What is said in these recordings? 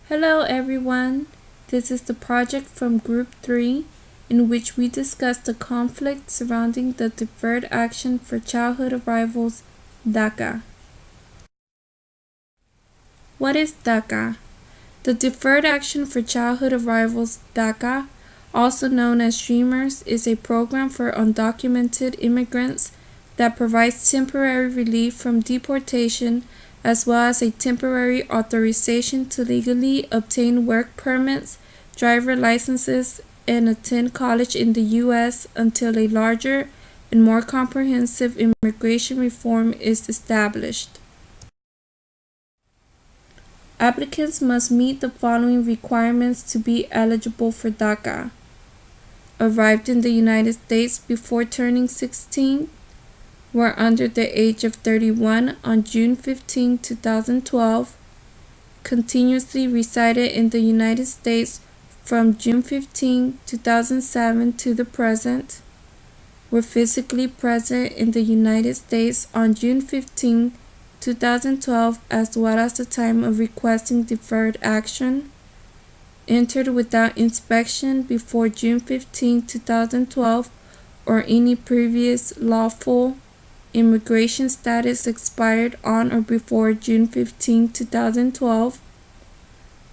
Hello everyone, this is the project from Group 3 in which we discuss the conflict surrounding the Deferred Action for Childhood Arrivals, DACA. What is DACA? The Deferred Action for Childhood Arrivals, DACA, also known as Dreamers, is a program for undocumented immigrants that provides temporary relief from deportation as well as a temporary authorization to legally obtain work permits, driver licenses, and attend college in the U.S. until a larger and more comprehensive immigration reform is established. Applicants must meet the following requirements to be eligible for DACA: arrived in the United States before turning 16, were under the age of 31 on June 15, 2012, continuously resided in the United States from June 15, 2007 to the present, were physically present in the United States on June 15, 2012 as well as the time of requesting deferred action, entered without inspection before June 15, 2012 or any previous lawful immigration status expired on or before June 15, 2012,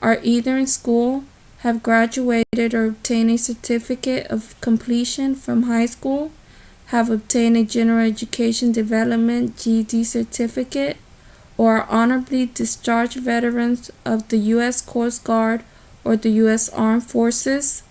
are either in school, have graduated or obtained a certificate of completion from high school, have obtained a general education development GED certificate, or are honorably discharged veterans of the U.S. Coast Guard or the U.S. Armed Forces,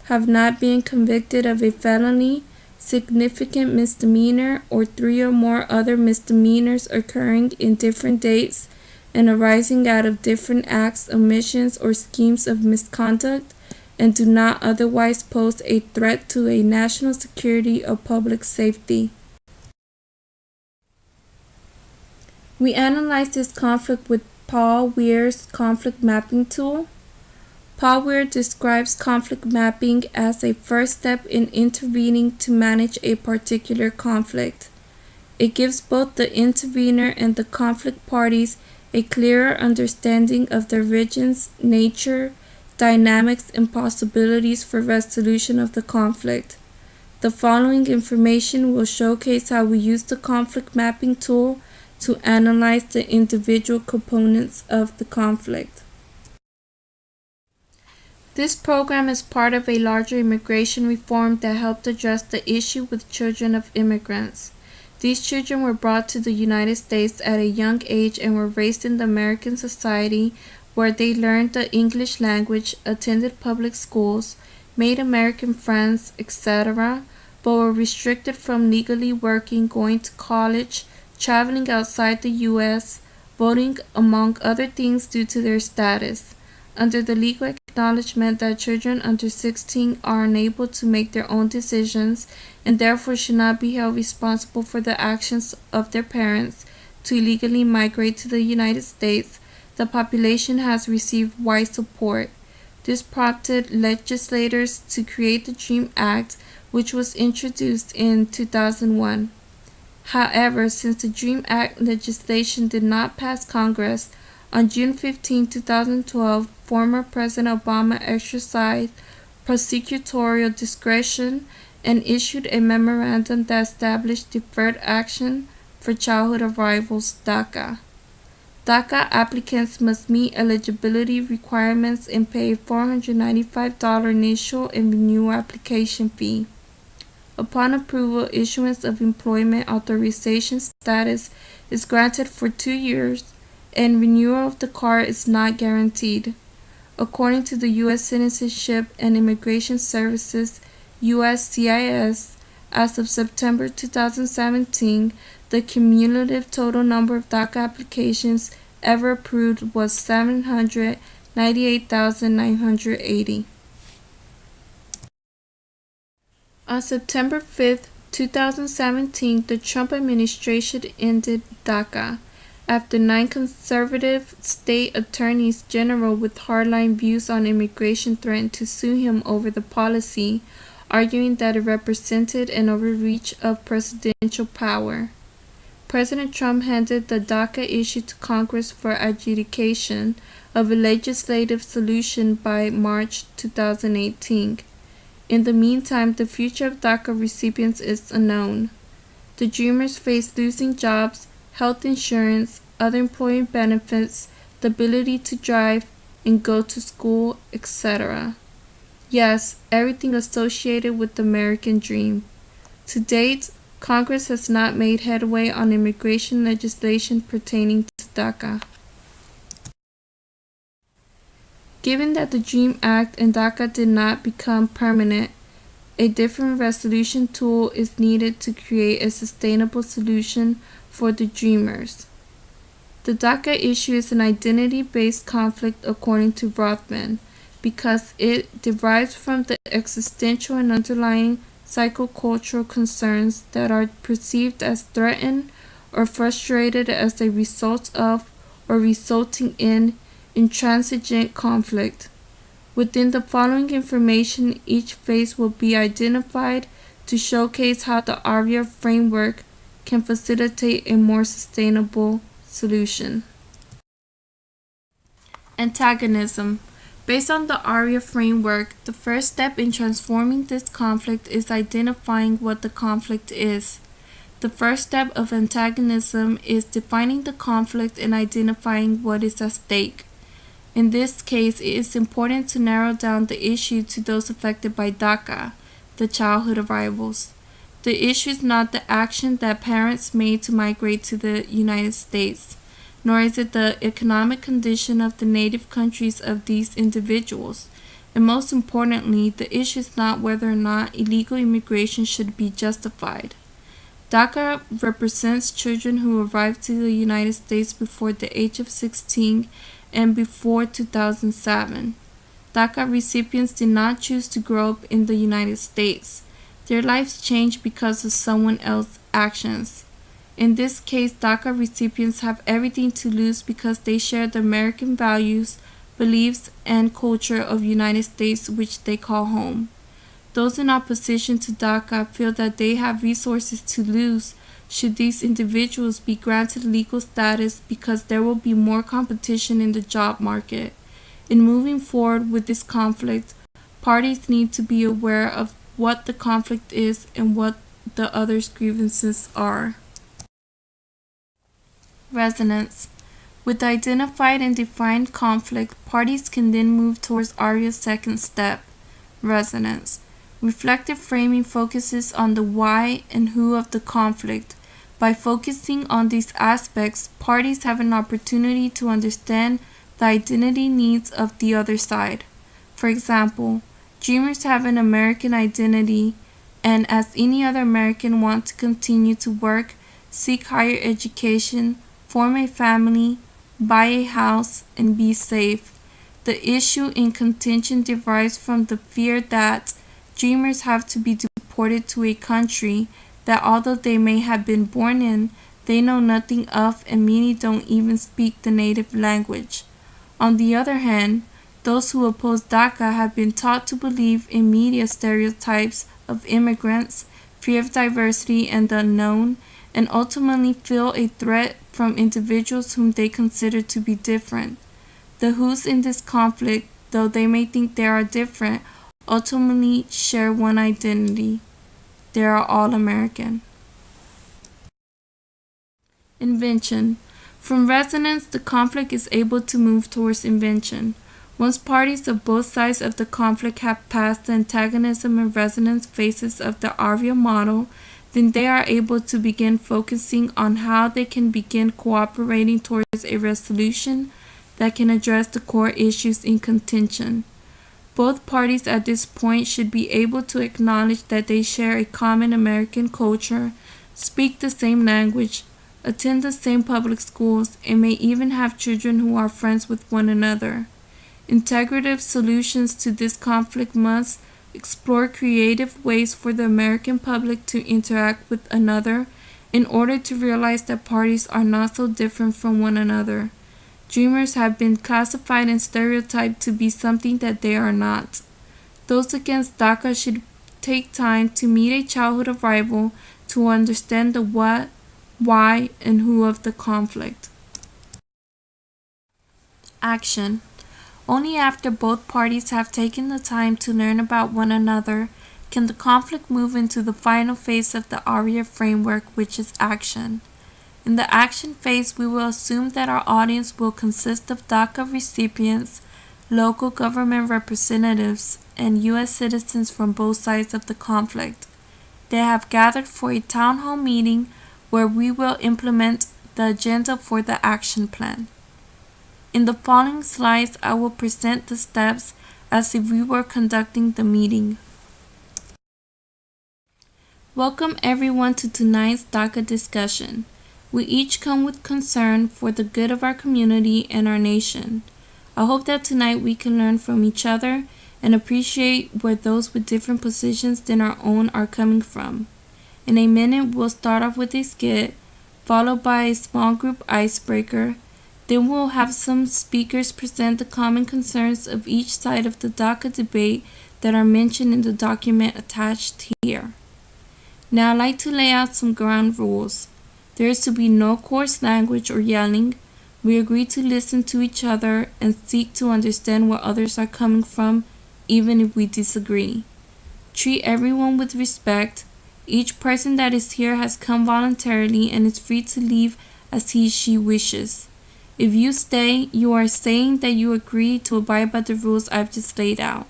have not been convicted of a felony, significant misdemeanor, or 3 or more other misdemeanors occurring in different dates and arising out of different acts, omissions, or schemes of misconduct, and do not otherwise pose a threat to a national security or public safety. We analyzed this conflict with Paul Weir's conflict mapping tool. Paul Weir describes conflict mapping as a first step in intervening to manage a particular conflict. It gives both the intervener and the conflict parties a clearer understanding of the region's nature, dynamics, and possibilities for resolution of the conflict. The following information will showcase how we use the conflict mapping tool to analyze the individual components of the conflict. This program is part of a larger immigration reform that helped address the issue with children of immigrants. These children were brought to the United States at a young age and were raised in the American society where they learned the English language, attended public schools, made American friends, etc., but were restricted from legally working, going to college, traveling outside the U.S., voting, among other things due to their status. Under the legal acknowledgement that children under 16 are unable to make their own decisions and therefore should not be held responsible for the actions of their parents to illegally migrate to the United States, the population has received wide support. This prompted legislators to create the DREAM Act, which was introduced in 2001. However, since the DREAM Act legislation did not pass Congress, on June 15, 2012, former President Obama exercised prosecutorial discretion and issued a memorandum that established Deferred Action for Childhood Arrivals, DACA. DACA applicants must meet eligibility requirements and pay a $495 initial and renewal application fee. Upon approval, issuance of employment authorization status is granted for 2 years, and renewal of the card is not guaranteed. According to the U.S. Citizenship and Immigration Services (USCIS), as of September 2017, the cumulative total number of DACA applications ever approved was 798,980. On September 5, 2017, the Trump administration ended DACA, after 9 conservative state attorneys general with hardline views on immigration threatened to sue him over the policy, arguing that it represented an overreach of presidential power. President Trump handed the DACA issue to Congress for adjudication of a legislative solution by March 2018. In the meantime, the future of DACA recipients is unknown. The Dreamers face losing jobs, health insurance, other employee benefits, the ability to drive and go to school, etc. Yes, everything associated with the American dream. To date, Congress has not made headway on immigration legislation pertaining to DACA. Given that the DREAM Act and DACA did not become permanent, a different resolution tool is needed to create a sustainable solution for the Dreamers. The DACA issue is an identity-based conflict according to Rothman, because it derives from the existential and underlying psychocultural concerns that are perceived as threatened or frustrated as a result of or resulting in intransigent conflict. Within the following information, each phase will be identified to showcase how the ARIA framework can facilitate a more sustainable solution. Antagonism. Based on the ARIA framework, the first step in transforming this conflict is identifying what the conflict is. The first step of antagonism is defining the conflict and identifying what is at stake. In this case, it is important to narrow down the issue to those affected by DACA, the childhood arrivals. The issue is not the action that parents made to migrate to the United States, nor is it the economic condition of the native countries of these individuals. And most importantly, the issue is not whether or not illegal immigration should be justified. DACA represents children who arrived to the United States before the age of 16 and before 2007. DACA recipients did not choose to grow up in the United States. Their lives changed because of someone else's actions. In this case, DACA recipients have everything to lose because they share the American values, beliefs, and culture of the United States, which they call home. Those in opposition to DACA feel that they have resources to lose should these individuals be granted legal status because there will be more competition in the job market. In moving forward with this conflict, parties need to be aware of what the conflict is and what the other's grievances are. Resonance. With identified and defined conflict, parties can then move towards ARIA's second step, resonance. Reflective framing focuses on the why and who of the conflict. By focusing on these aspects, parties have an opportunity to understand the identity needs of the other side. For example, Dreamers have an American identity and, as any other American, want to continue to work, seek higher education, form a family, buy a house, and be safe. The issue in contention derives from the fear that Dreamers have to be deported to a country that, although they may have been born in, they know nothing of, and many don't even speak the native language. On the other hand, those who oppose DACA have been taught to believe in media stereotypes of immigrants, fear of diversity and the unknown, and ultimately feel a threat from individuals whom they consider to be different. The who's in this conflict, though they may think they are different, ultimately share one identity. They are all American. Invention. From resonance, the conflict is able to move towards invention. Once parties of both sides of the conflict have passed the antagonism and resonance phases of the ARIA model, then they are able to begin focusing on how they can begin cooperating towards a resolution that can address the core issues in contention. Both parties at this point should be able to acknowledge that they share a common American culture, speak the same language, attend the same public schools, and may even have children who are friends with one another. Integrative solutions to this conflict must explore creative ways for the American public to interact with another in order to realize that parties are not so different from one another. Dreamers have been classified and stereotyped to be something that they are not. Those against DACA should take time to meet a childhood arrival to understand the what, why, and who of the conflict. Action. Only after both parties have taken the time to learn about one another can the conflict move into the final phase of the ARIA framework, which is action. In the action phase, we will assume that our audience will consist of DACA recipients, local government representatives, and U.S. citizens from both sides of the conflict. They have gathered for a town hall meeting where we will implement the agenda for the action plan. In the following slides, I will present the steps as if we were conducting the meeting. Welcome everyone to tonight's DACA discussion. We each come with concern for the good of our community and our nation. I hope that tonight we can learn from each other and appreciate where those with different positions than our own are coming from. In a minute, we'll start off with a skit, followed by a small group icebreaker. Then we'll have some speakers present the common concerns of each side of the DACA debate that are mentioned in the document attached here. Now I'd like to lay out some ground rules. There is to be no coarse language or yelling. We agree to listen to each other and seek to understand where others are coming from, even if we disagree. Treat everyone with respect. Each person that is here has come voluntarily and is free to leave as he/she wishes. If you stay, you are saying that you agree to abide by the rules I've just laid out.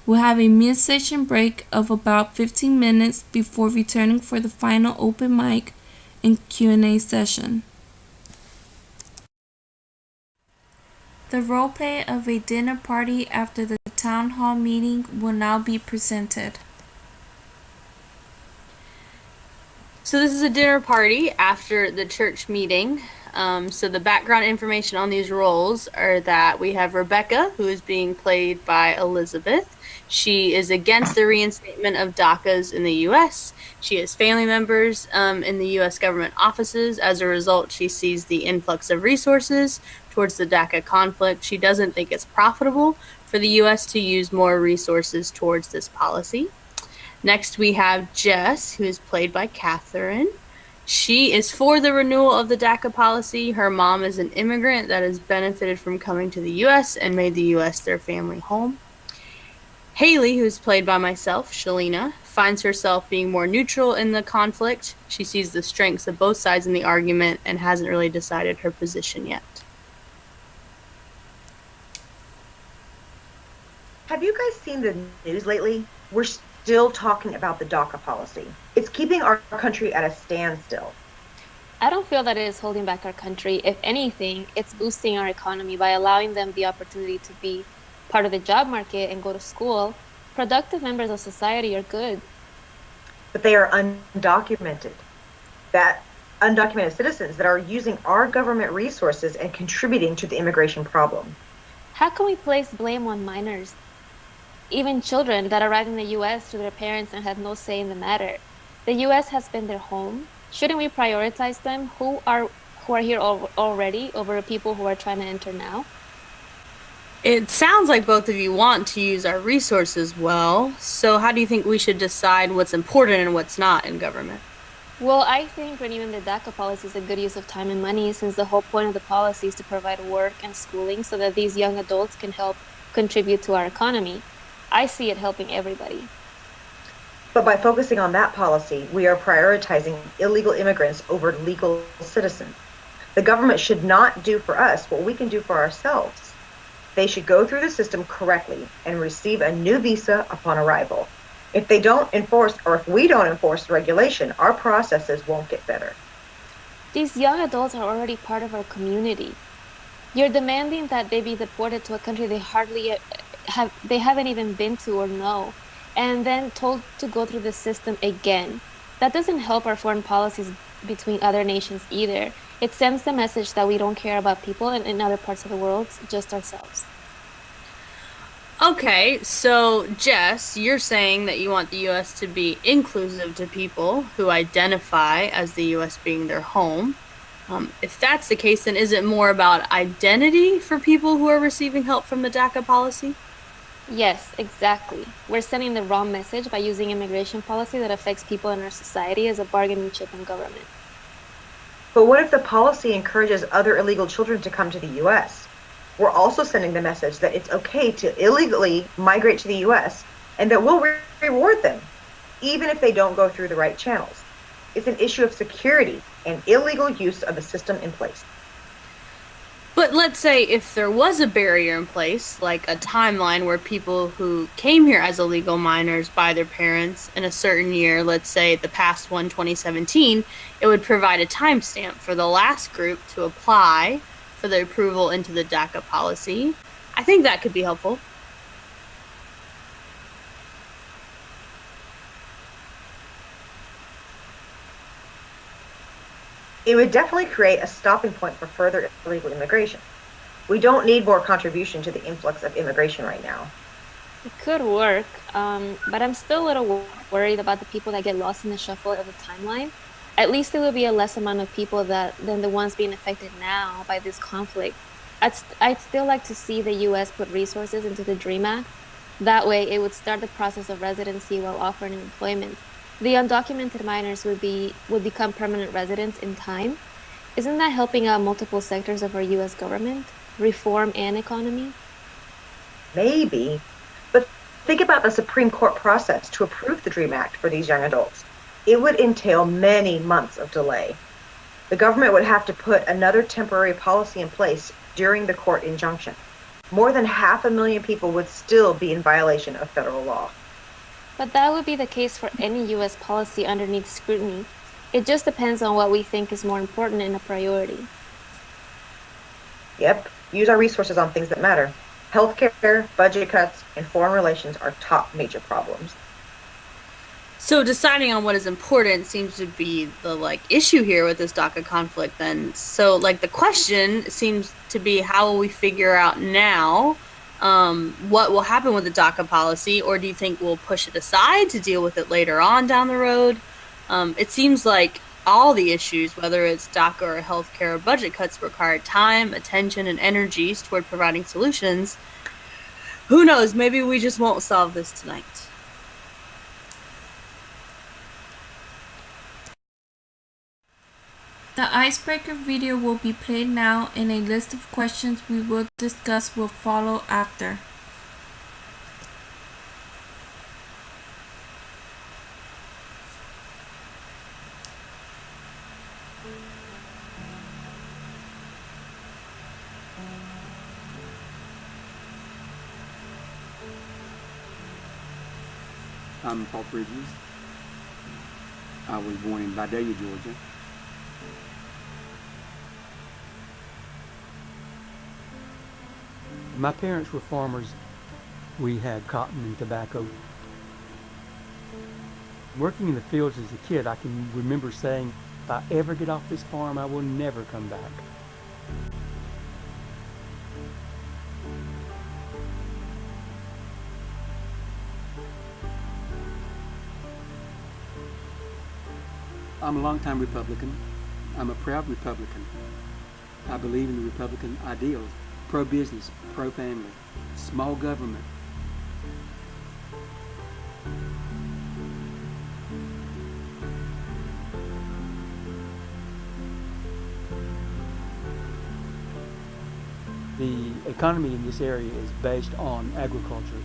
We'll have a mid-session break of about 15 minutes before returning for the final open mic and Q&A session. The roleplay of a dinner party after the town hall meeting will now be presented. So this is a dinner party after the church meeting. So the background information on these roles are that we have Rebecca, who is being played by Elizabeth. She is against the reinstatement of DACAs in the U.S. She has family members in the U.S. government offices. As a result, she sees the influx of resources towards the DACA conflict. She doesn't think it's profitable for the U.S. to use more resources towards this policy. Next, we have Jess, who is played by Catherine. She is for the renewal of the DACA policy. Her mom is an immigrant that has benefited from coming to the U.S. and made the U.S. their family home. Haley, who is played by myself, Shalina, finds herself being more neutral in the conflict. She sees the strengths of both sides in the argument and hasn't really decided her position yet. Have you guys seen the news lately? We're still talking about the DACA policy. It's keeping our country at a standstill. I don't feel that it is holding back our country. If anything, it's boosting our economy by allowing them the opportunity to be part of the job market and go to school. Productive members of society are good. But they are undocumented. That undocumented citizens that are using our government resources and contributing to the immigration problem. How can we place blame on minors? Even children that arrive in the U.S. through their parents and have no say in the matter. The U.S. has been their home. Shouldn't we prioritize them who are here already over people who are trying to enter now? It sounds like both of you want to use our resources well, so how do you think we should decide what's important and what's not in government? Well, I think renewing the DACA policy is a good use of time and money, since the whole point of the policy is to provide work and schooling so that these young adults can help contribute to our economy. I see it helping everybody. But by focusing on that policy, we are prioritizing illegal immigrants over legal citizens. The government should not do for us what we can do for ourselves. They should go through the system correctly and receive a new visa upon arrival. If they don't enforce, or if we don't enforce the regulation, our processes won't get better. These young adults are already part of our community. You're demanding that they be deported to a country they haven't even been to or know, and then told to go through the system again. That doesn't help our foreign policies between other nations either. It sends the message that we don't care about people in other parts of the world, just ourselves. Okay, so Jess, you're saying that you want the U.S. to be inclusive to people who identify as the U.S. being their home. If that's the case, then is it more about identity for people who are receiving help from the DACA policy? Yes, exactly. We're sending the wrong message by using immigration policy that affects people in our society as a bargaining chip in government. But what if the policy encourages other illegal children to come to the US? We're also sending the message that it's okay to illegally migrate to the US and that we'll reward them, even if they don't go through the right channels. It's an issue of security and illegal use of the system in place. But let's say if there was a barrier in place, like a timeline where people who came here as illegal minors by their parents in a certain year, let's say the past one, 2017, it would provide a timestamp for the last group to apply for the approval into the DACA policy. I think that could be helpful. It would definitely create a stopping point for further illegal immigration. We don't need more contribution to the influx of immigration right now. It could work, but I'm still a little worried about the people that get lost in the shuffle of the timeline. At least it will be a less amount of people than the ones being affected now by this conflict. I'd still like to see the U.S. put resources into the DREAM Act. That way, it would start the process of residency while offering employment. The undocumented minors would become permanent residents in time. Isn't that helping out multiple sectors of our U.S. government, reform, and economy? Maybe, but think about the Supreme Court process to approve the DREAM Act for these young adults. It would entail many months of delay. The government would have to put another temporary policy in place during the court injunction. More than 500,000 people would still be in violation of federal law. But that would be the case for any U.S. policy underneath scrutiny. It just depends on what we think is more important and a priority. Yep, use our resources on things that matter. Healthcare, budget cuts, and foreign relations are top major problems. So deciding on what is important seems to be the issue here with this DACA conflict then. So the question seems to be, how will we figure out now what will happen with the DACA policy, or do you think we'll push it aside to deal with it later on down the road? It seems like all the issues, whether it's DACA or healthcare or budget cuts, require time, attention, and energies toward providing solutions. Who knows? Maybe we just won't solve this tonight. The icebreaker video will be played now, and a list of questions we will discuss will follow after. I'm Paul Bridges. I was born in Vidalia, Georgia. My parents were farmers. We had cotton and tobacco. Working in the fields as a kid, I can remember saying, if I ever get off this farm, I will never come back. I'm a longtime Republican. I'm a proud Republican. I believe in the Republican ideals: pro-business, pro-family, small government. The economy in this area is based on agriculture.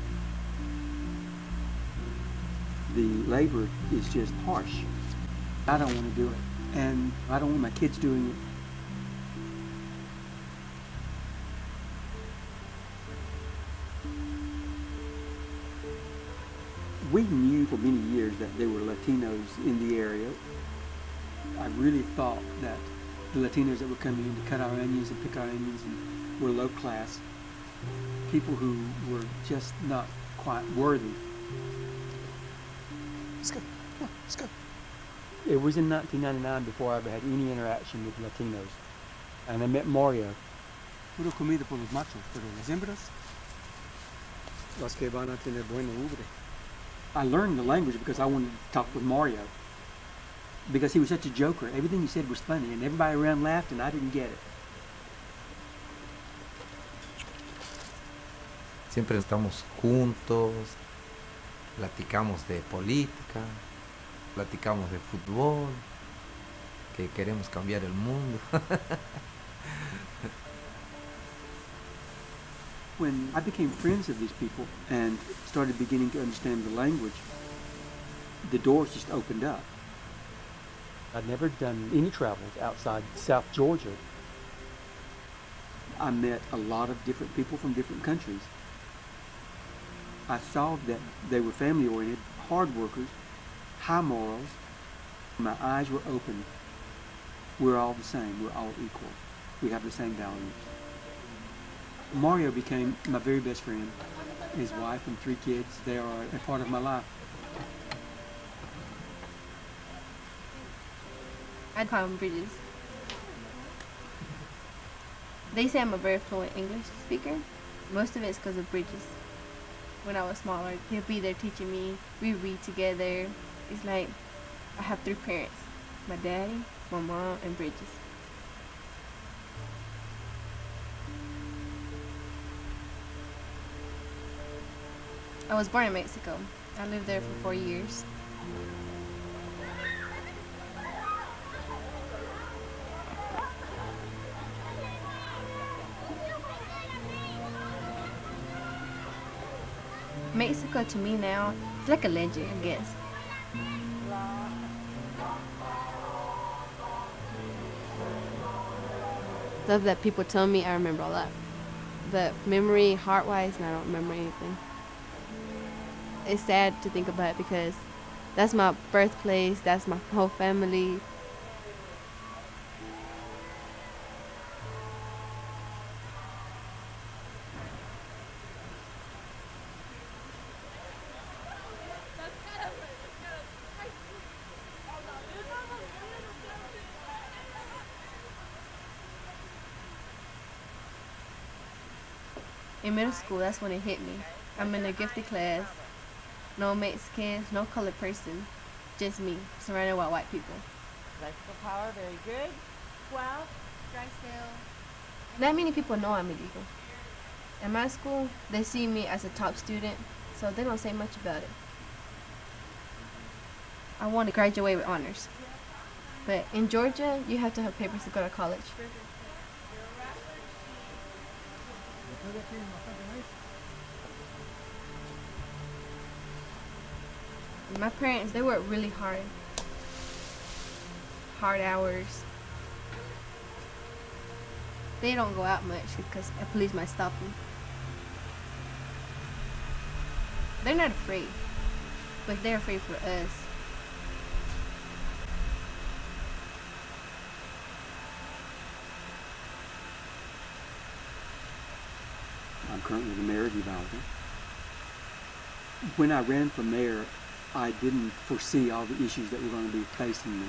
The labor is just harsh. I don't want to do it, and I don't want my kids doing it. We knew for many years that there were Latinos in the area. I really thought that the Latinos that were coming in to cut our onions and pick our onions and were low class, people who were just not quite worthy. Let's go. Come on, let's go. It was in 1999 before I ever had any interaction with Latinos. And I met Mario. Puro comida por los machos, pero las hembras, las que van a tener buena ubre. I learned the language because I wanted to talk with Mario. Because he was such a joker. Everything he said was funny, and everybody around laughed, and I didn't get it. Siempre estamos juntos, platicamos de política, platicamos de fútbol, que queremos cambiar el mundo. When I became friends of these people and started beginning to understand the language, the doors just opened up. I'd never done any travels outside South Georgia. I met a lot of different people from different countries. I saw that they were family-oriented, hard workers, high morals. My eyes were opened. We're all the same. We're all equal. We have the same values. Mario became my very best friend. His wife and 3 kids, they are a part of my life. I call them bridges. They say I'm a very fluent English speaker. Most of it's because of Bridges. When I was smaller, he'll be there teaching me. We read together. It's like I have 3 parents. My daddy, my mom, and Bridges. I was born in Mexico. I lived there for 4 years. Mexico to me now, it's like a legend, I guess. Stuff that people tell me, I remember all that. But memory, heart-wise, I don't remember anything. It's sad to think about it because that's my birthplace, that's my whole family. In middle school, that's when it hit me. I'm in a gifted class. No Mexicans, no colored person. Just me, surrounded by white people. Electrical power, very good. 12, dry still. Not many people know I'm illegal. At my school, they see me as a top student, so they don't say much about it. I want to graduate with honors. But in Georgia, you have to have papers to go to college. My parents, they work really hard. Hard hours. They don't go out much because the police might stop them. They're not afraid, but they're afraid for us. I'm currently the mayor of Uvalde. When I ran for mayor, I didn't foresee all the issues that were going to be facing me.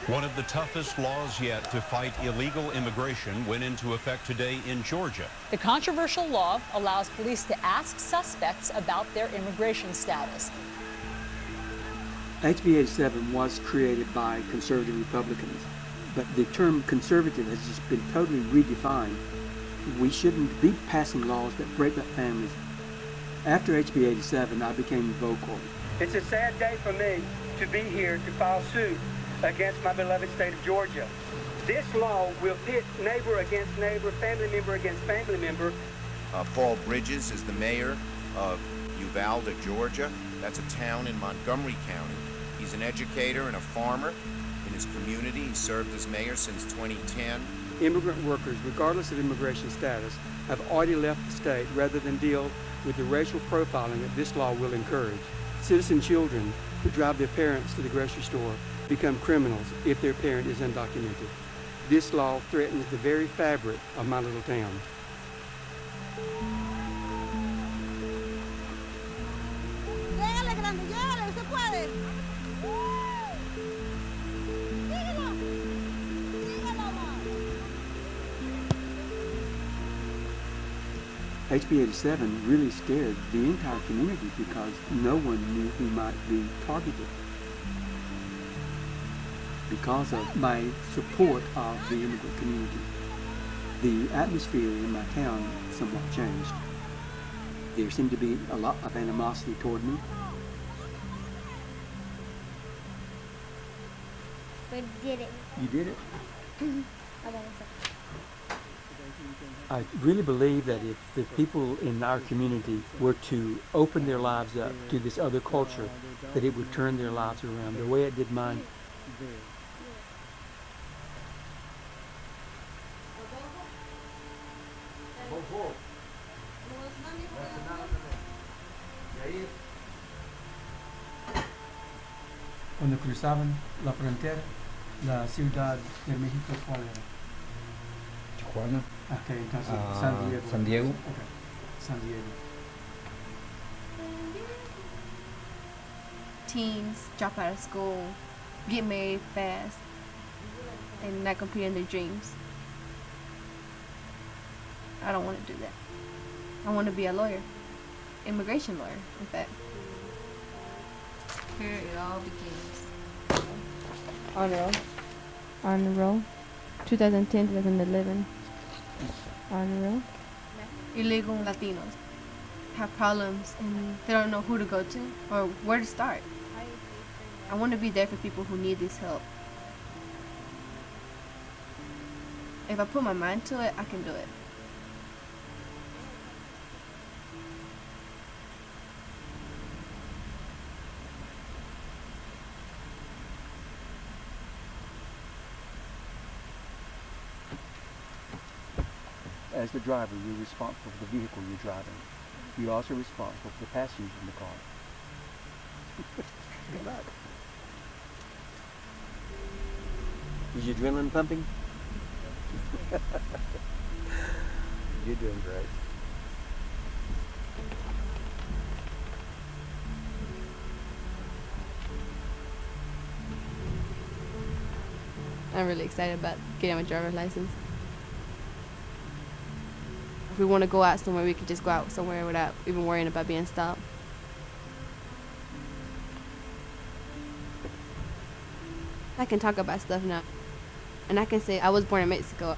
One of the toughest laws yet to fight illegal immigration went into effect today in Georgia. The controversial law allows police to ask suspects about their immigration status. HB 87 was created by conservative Republicans, but the term conservative has just been totally redefined. We shouldn't be passing laws that break up families. After HB 87, I became vocal. It's a sad day for me to be here to file suit against my beloved state of Georgia. This law will pit neighbor against neighbor, family member against family member. Paul Bridges is the mayor of Uvalde, Georgia. That's a town in Montgomery County. He's an educator and a farmer in his community. He served as mayor since 2010. Immigrant workers, regardless of immigration status, have already left the state rather than deal with the racial profiling that this law will encourage. Citizen children who drive their parents to the grocery store become criminals if their parent is undocumented. This law threatens the very fabric of my little town. HB 87 really scared the entire community because no one knew who might be targeted. Because of my support of the immigrant community, the atmosphere in my town somewhat changed. There seemed to be a lot of animosity toward me, but did it. You did it? I got it. I really believe that if the people in our community were to open their lives up to this other culture, that it would turn their lives around the way it did mine. Cuando cruzaban la frontera, la ciudad de México, ¿cuál era? Tijuana. Okay, entonces San Diego. San Diego. Okay, San Diego. Teens drop out of school, get married fast, and not compete in their dreams. I don't want to do that. I want to be a lawyer, immigration lawyer, in fact. Here it all begins. On the roll. 2010, 2011. On the roll. Illegal Latinos have problems and they don't know who to go to or where to start. I want to be there for people who need this help. If I put my mind to it, I can do it. As the driver, you're responsible for the vehicle you're driving. You're also responsible for the passengers in the car. Good luck. Is your adrenaline pumping? You're doing great. I'm really excited about getting my driver's license. If we want to go out somewhere, we can just go out somewhere without even worrying about being stopped. I can talk about stuff now. And I can say I was born in Mexico.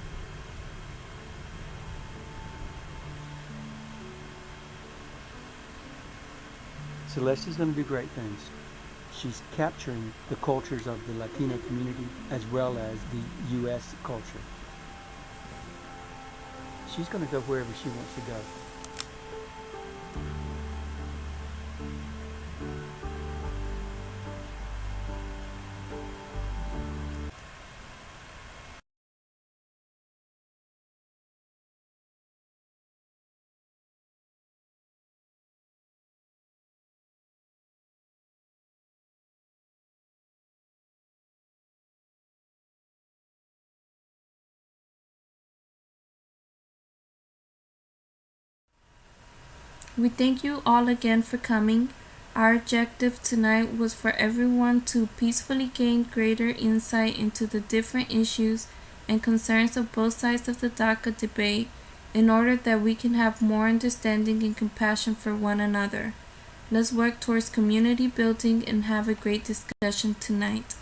Celeste's going to do great things. She's capturing the cultures of the Latino community as well as the U.S. culture. She's going to go wherever she wants to go. We thank you all again for coming. Our objective tonight was for everyone to peacefully gain greater insight into the different issues and concerns of both sides of the DACA debate in order that we can have more understanding and compassion for one another. Let's work towards community building and have a great discussion tonight.